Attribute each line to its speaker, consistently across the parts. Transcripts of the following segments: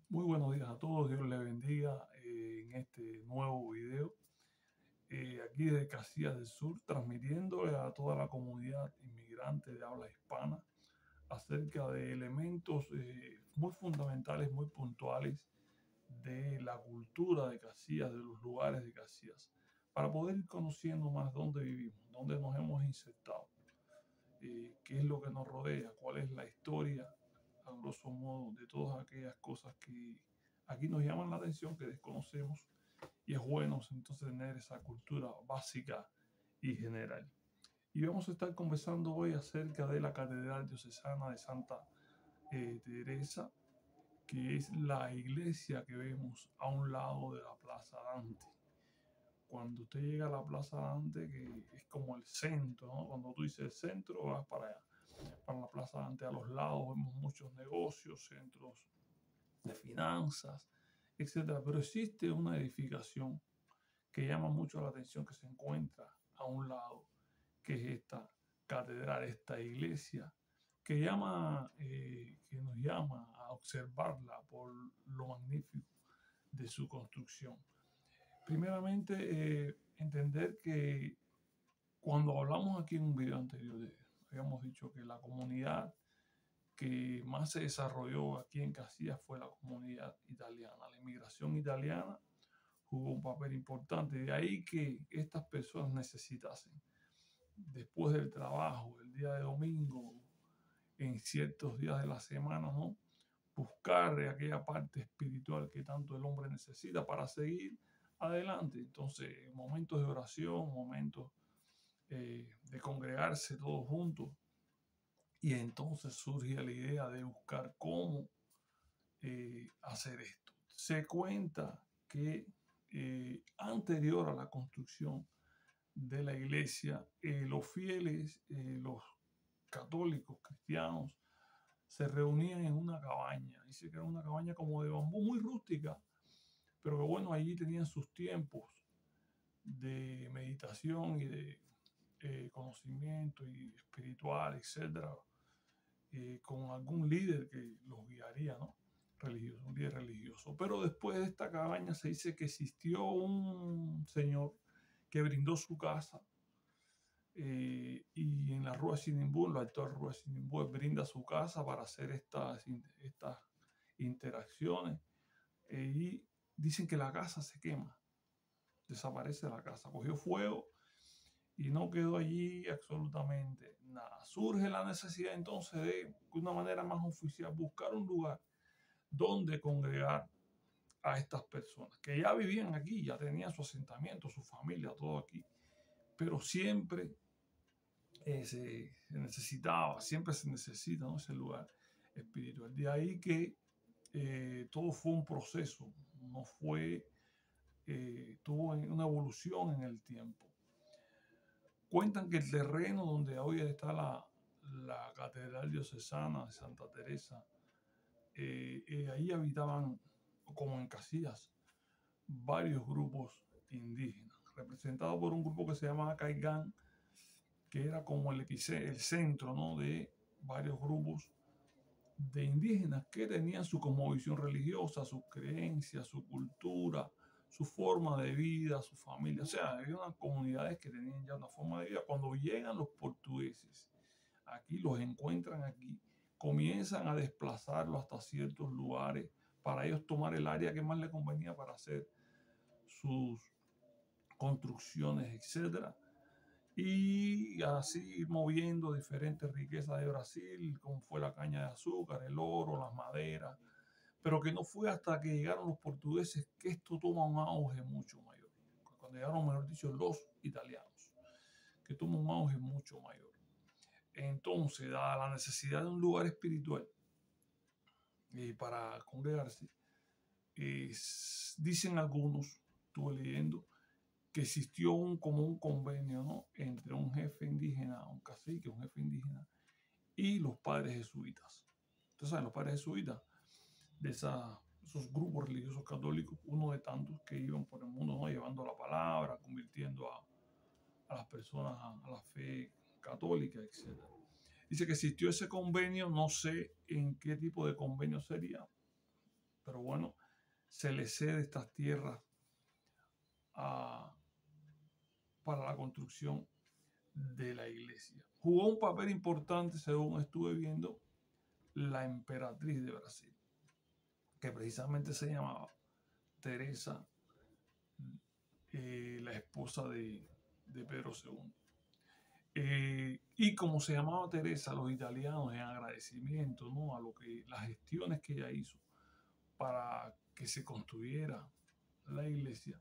Speaker 1: Muy buenos días a todos, Dios les bendiga en este nuevo video. Aquí desde Casillas del Sur, transmitiéndole a toda la comunidad inmigrante de habla hispana acerca de elementos muy fundamentales, muy puntuales de la cultura de Casillas, de los lugares de Casillas, para poder ir conociendo más dónde vivimos, dónde nos hemos insertado, qué es lo que nos rodea, cuál es la historia, a grosso modo, de todas aquellas cosas que aquí nos llaman la atención, que desconocemos, y es bueno entonces tener esa cultura básica y general. Y vamos a estar conversando hoy acerca de la Catedral Diocesana de Santa Teresa, que es la iglesia que vemos a un lado de la Plaza Dante. Cuando usted llega a la Plaza Dante, que es como el centro, ¿no? Cuando tú dices el centro, vas para allá, para la Plaza Dante. A los lados vemos muchos negocios, centros de finanzas, etcétera. Pero existe una edificación que llama mucho la atención, que se encuentra a un lado, que es esta catedral, esta iglesia, que nos llama a observarla por lo magnífico de su construcción. Primeramente, entender que cuando hablamos aquí en un video anterior, habíamos dicho que la comunidad que más se desarrolló aquí en Casillas fue la comunidad italiana. La inmigración italiana jugó un papel importante. De ahí que estas personas necesitasen, después del trabajo, el día de domingo, en ciertos días de la semana, ¿no? Buscar aquella parte espiritual que tanto el hombre necesita para seguir adelante. Entonces, momentos de oración, momentos de congregarse todos juntos. Y entonces surge la idea de buscar cómo hacer esto. Se cuenta que anterior a la construcción de la iglesia, los fieles, los católicos, cristianos, se reunían en una cabaña. Dice que era una cabaña como de bambú, muy rústica, pero que bueno, allí tenían sus tiempos de meditación y de conocimiento y espiritual, etcétera, con algún líder que los guiaría, ¿no? Religioso, un líder religioso. Pero después de esta cabaña se dice que existió un señor que brindó su casa y en la Rua Sinimbú, en la actual Rua Sinimbú, brinda su casa para hacer estas interacciones y dicen que la casa se quema, desaparece la casa, cogió fuego y no quedó allí absolutamente nada. Surge la necesidad entonces de una manera más oficial buscar un lugar donde congregar a estas personas que ya vivían aquí, ya tenían su asentamiento, su familia, todo aquí, pero siempre se necesitaba, siempre se necesita, ¿no? Ese lugar espiritual. De ahí que todo fue un proceso, no fue, tuvo una evolución en el tiempo. Cuentan que el terreno donde hoy está la Catedral Diocesana de Santa Teresa, ahí habitaban, como en Casillas, varios grupos indígenas, representados por un grupo que se llamaba Caigán, que era como el centro, ¿no? De varios grupos de indígenas que tenían su cosmovisión religiosa, sus creencias, su cultura, su forma de vida, su familia. O sea, había unas comunidades que tenían ya una forma de vida. Cuando llegan los portugueses, aquí los encuentran aquí, comienzan a desplazarlos hasta ciertos lugares para ellos tomar el área que más les convenía para hacer sus construcciones, etcétera, y así moviendo diferentes riquezas de Brasil, como fue la caña de azúcar, el oro, las maderas, pero que no fue hasta que llegaron los portugueses que esto toma un auge mucho mayor. Cuando llegaron, mejor dicho, los italianos, que toma un auge mucho mayor. Entonces, dada la necesidad de un lugar espiritual para congregarse, dicen algunos, estuve leyendo, que existió como un convenio, ¿no? Entre un jefe indígena, un cacique, un jefe indígena, y los padres jesuitas. Ustedes saben, los padres jesuitas, de esos grupos religiosos católicos, uno de tantos que iban por el mundo, ¿no? Llevando la palabra, convirtiendo a las personas a la fe católica, etc. Dice que existió ese convenio, no sé en qué tipo de convenio sería, pero bueno, se le cede estas tierras para la construcción de la iglesia. Jugó un papel importante, según estuve viendo, la emperatriz de Brasil, que precisamente se llamaba Teresa, la esposa de Pedro II. Y como se llamaba Teresa, los italianos en agradecimiento, ¿no?, a las gestiones que ella hizo para que se construyera la iglesia,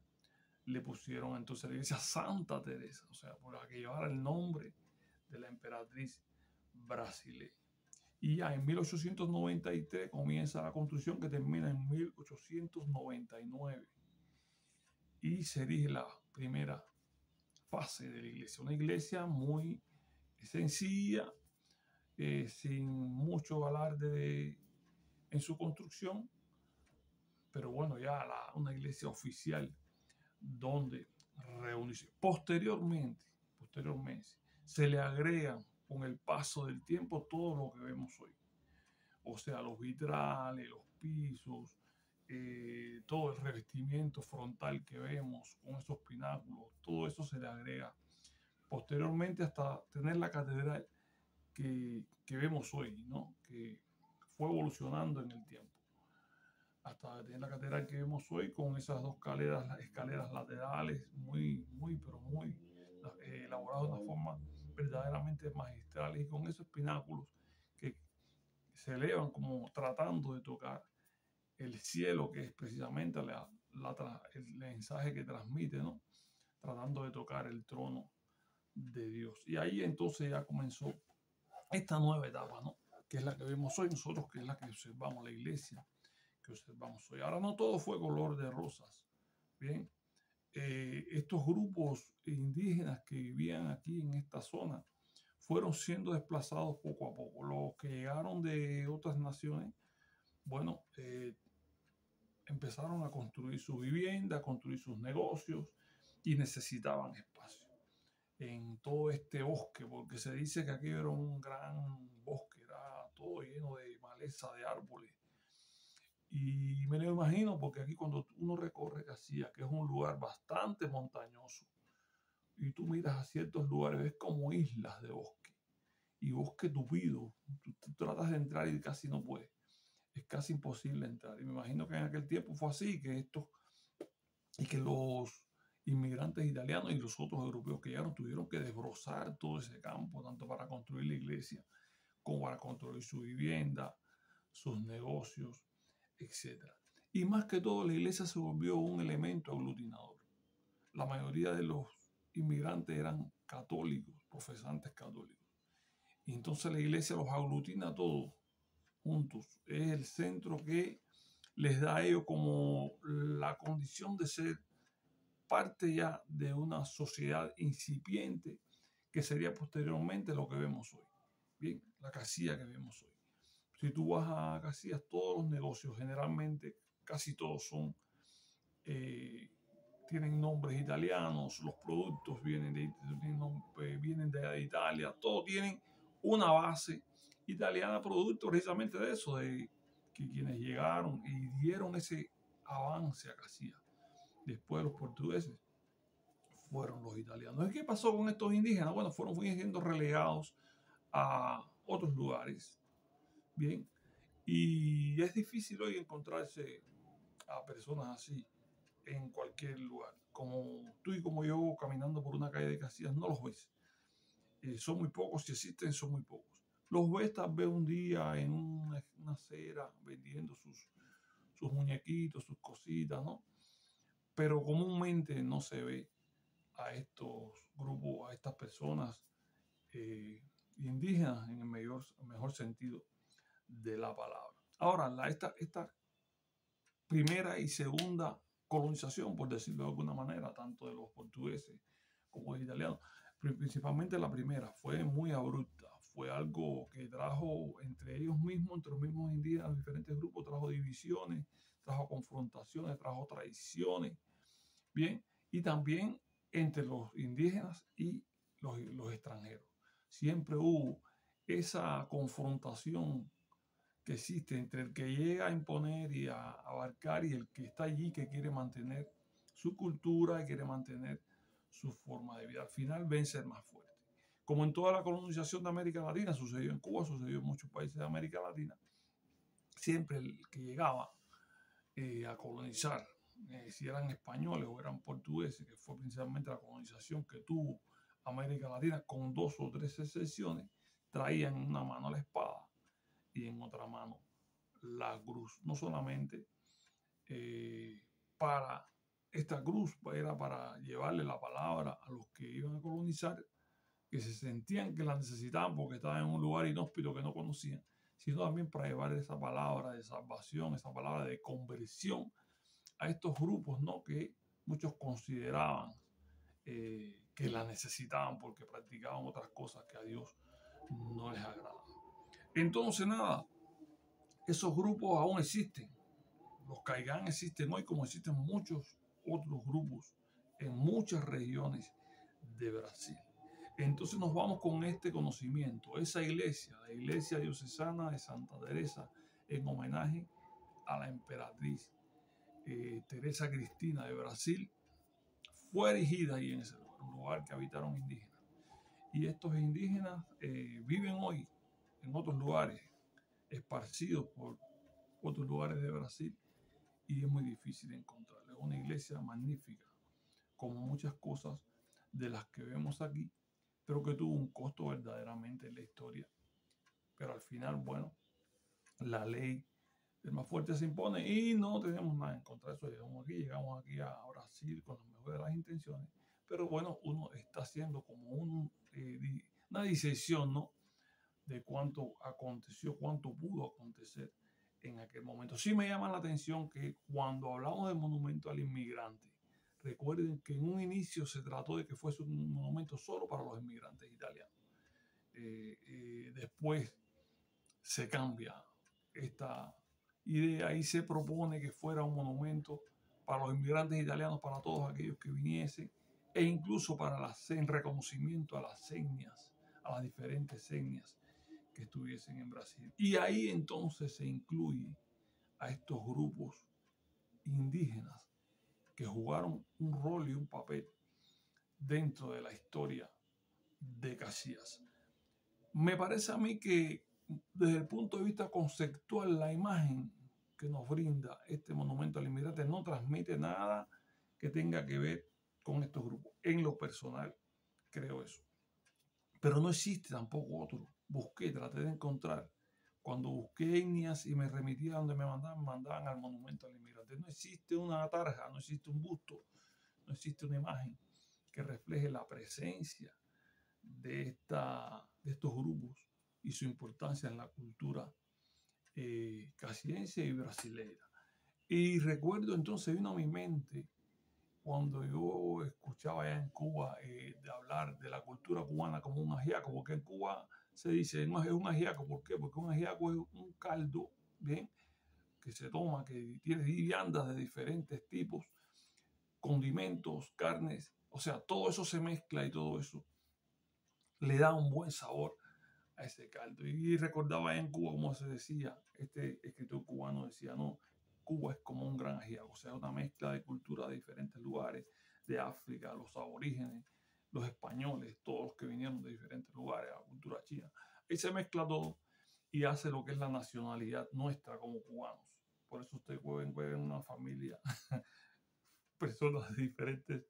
Speaker 1: le pusieron entonces la iglesia Santa Teresa, o sea, por la que llevara el nombre de la emperatriz brasileña. Y ya en 1893 comienza la construcción, que termina en 1899. Y se erige la primera fase de la iglesia. Una iglesia muy sencilla, sin mucho alarde en su construcción, pero bueno, ya una iglesia oficial donde reunirse. Posteriormente, se le agregan con el paso del tiempo todo lo que vemos hoy. O sea, los vitrales, los pisos, todo el revestimiento frontal que vemos con esos pináculos, todo eso se le agrega posteriormente hasta tener la catedral que vemos hoy, ¿no?, que fue evolucionando en el tiempo, hasta tener la catedral que vemos hoy con esas dos escaleras laterales pero muy elaboradas de una forma verdaderamente magistral, y con esos pináculos que se elevan como tratando de tocar el cielo, que es precisamente el mensaje que transmite, ¿no?, tratando de tocar el trono de Dios. Y ahí entonces ya comenzó esta nueva etapa, ¿no?, que es la que vemos hoy nosotros, que es la que observamos, la iglesia que observamos hoy. Ahora, no todo fue color de rosas. Bien, estos grupos indígenas que vivían aquí en esta zona fueron siendo desplazados poco a poco. Los que llegaron de otras naciones, bueno, empezaron a construir su vivienda, a construir sus negocios, y necesitaban espacio en todo este bosque, porque se dice que aquí era un gran bosque, era todo lleno de maleza, de árboles. Y me lo imagino porque aquí, cuando uno recorre Casillas, que es un lugar bastante montañoso, y tú miras a ciertos lugares, ves como islas de bosque, y bosque tupido. Tú tratas de entrar y casi no puedes. Es casi imposible entrar. Y me imagino que en aquel tiempo fue así, y que los inmigrantes italianos y los otros europeos que llegaron tuvieron que desbrozar todo ese campo, tanto para construir la iglesia como para construir su vivienda, sus negocios, etc. Y más que todo, la iglesia se volvió un elemento aglutinador. La mayoría de los inmigrantes eran católicos, profesantes católicos. Y entonces la iglesia los aglutina a todos juntos. Es el centro que les da a ellos como la condición de ser parte ya de una sociedad incipiente, que sería posteriormente lo que vemos hoy. Bien, la Casilla que vemos hoy. Si tú vas a Casillas, todos los negocios, generalmente casi todos tienen nombres italianos, los productos vienen de Italia, todos tienen una base italiana, producto precisamente de eso, de que quienes llegaron y dieron ese avance a Casillas después de los portugueses fueron los italianos. ¿Qué pasó con estos indígenas? Bueno, fueron siendo relegados a otros lugares. Bien, y es difícil hoy encontrarse a personas así en cualquier lugar. Como tú y como yo, caminando por una calle de Casillas, no los ves. Son muy pocos, si existen, son muy pocos. Los ves tal vez un día en una acera vendiendo sus muñequitos, sus cositas, ¿no? Pero comúnmente no se ve a estos grupos, a estas personas indígenas en el mejor sentido de la palabra. Ahora, esta primera y segunda colonización, por decirlo de alguna manera, tanto de los portugueses como de los italianos, principalmente la primera, fue muy abrupta. Fue algo que trajo entre ellos mismos, entre los mismos indígenas, los diferentes grupos, trajo divisiones, trajo confrontaciones, trajo traiciones. Bien, y también entre los indígenas y los extranjeros. Siempre hubo esa confrontación que existe entre el que llega a imponer y a abarcar y el que está allí, que quiere mantener su cultura y quiere mantener su forma de vida. Al final vence el más fuerte. Como en toda la colonización de América Latina, sucedió en Cuba, sucedió en muchos países de América Latina, siempre el que llegaba a colonizar, si eran españoles o eran portugueses, que fue principalmente la colonización que tuvo América Latina, con 2 o 3 excepciones, traían en una mano la espada y en otra mano la cruz. No solamente para esta cruz, era para llevarle la palabra a los que iban a colonizar, que se sentían que la necesitaban porque estaban en un lugar inhóspito que no conocían, sino también para llevar esa palabra de salvación, esa palabra de conversión a estos grupos, ¿no? Que muchos consideraban que la necesitaban porque practicaban otras cosas que a Dios no les agradaban. Entonces, nada, esos grupos aún existen. Los Caigán existen hoy como existen muchos otros grupos en muchas regiones de Brasil. Entonces nos vamos con este conocimiento. Esa iglesia, la iglesia diocesana de Santa Teresa, en homenaje a la emperatriz Teresa Cristina de Brasil, fue erigida ahí en ese lugar, un lugar que habitaron indígenas. Y estos indígenas viven hoy en otros lugares, esparcidos por otros lugares de Brasil, y es muy difícil encontrarla. Es una iglesia magnífica, como muchas cosas de las que vemos aquí, pero que tuvo un costo verdaderamente en la historia. Pero al final, bueno, la ley del más fuerte se impone y no tenemos nada en contra de eso. Llegamos aquí a Brasil con las mejores de las intenciones, pero bueno, uno está haciendo como una disección, ¿no? De cuánto aconteció, cuánto pudo acontecer en aquel momento. Sí me llama la atención que cuando hablamos del monumento al inmigrante, recuerden que en un inicio se trató de que fuese un monumento solo para los inmigrantes italianos. Después se cambia esta idea y se propone que fuera un monumento para los inmigrantes italianos, para todos aquellos que viniesen, e incluso en reconocimiento a las señas, a las diferentes señas que estuviesen en Brasil. Y ahí entonces se incluye a estos grupos indígenas que jugaron un rol y un papel dentro de la historia de Caxias. Me parece a mí que desde el punto de vista conceptual, la imagen que nos brinda este monumento al inmigrante no transmite nada que tenga que ver con estos grupos. En lo personal, creo eso. Pero no existe tampoco otro. Busqué, traté de encontrar. Cuando busqué etnias y me remitía a donde me mandaban al monumento al inmigrante. No existe una tarja, no existe un busto, no existe una imagen que refleje la presencia de estos grupos y su importancia en la cultura casiense y brasileña. Y recuerdo entonces, vino a mi mente cuando yo escuchaba allá en Cuba de hablar de la cultura cubana como un ajiaco, porque en Cuba se dice no es un ajiaco. ¿Por qué? Porque un ajiaco es un caldo, ¿bien? Que se toma, que tiene viandas de diferentes tipos, condimentos, carnes, o sea, todo eso se mezcla y todo eso le da un buen sabor a ese caldo. Y recordaba en Cuba como se decía, este escritor cubano decía, no, Cuba es como un gran ajiaco, o sea, una mezcla de culturas de diferentes lugares, de África, los aborígenes, los españoles, todos los que vinieron de diferentes lugares, la cultura china. Ahí se mezcla todo y hace lo que es la nacionalidad nuestra como cubanos. Por eso ustedes pueden ver en una familia personas de diferentes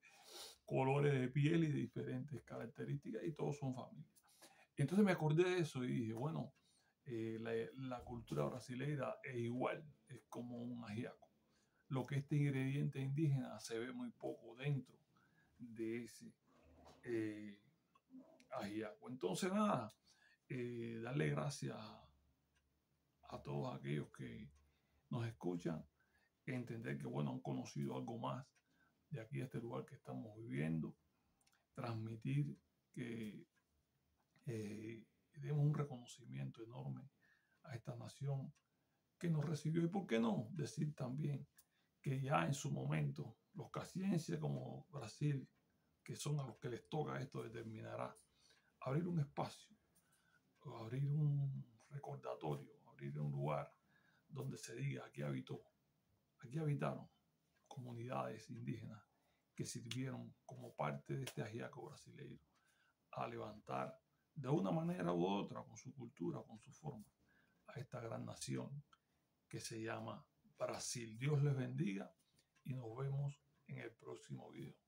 Speaker 1: colores de piel y de diferentes características y todos son familia. Entonces me acordé de eso y dije, bueno, la cultura brasileña es igual, es como un ajiaco. Lo que este ingrediente indígena se ve muy poco dentro de ese ajiaco. Entonces nada, darle gracias a todos aquellos que nos escuchan, entender que bueno, han conocido algo más de aquí, este lugar que estamos viviendo, transmitir que demos un reconocimiento enorme a esta nación que nos recibió y por qué no decir también que ya en su momento los casienses como Brasil, que son a los que les toca esto, determinará abrir un espacio, abrir un recordatorio, abrir un lugar donde se diga aquí habitaron comunidades indígenas que sirvieron como parte de este ajiaco brasileño a levantar de una manera u otra, con su cultura, con su forma, a esta gran nación que se llama Brasil. Dios les bendiga y nos vemos en el próximo video.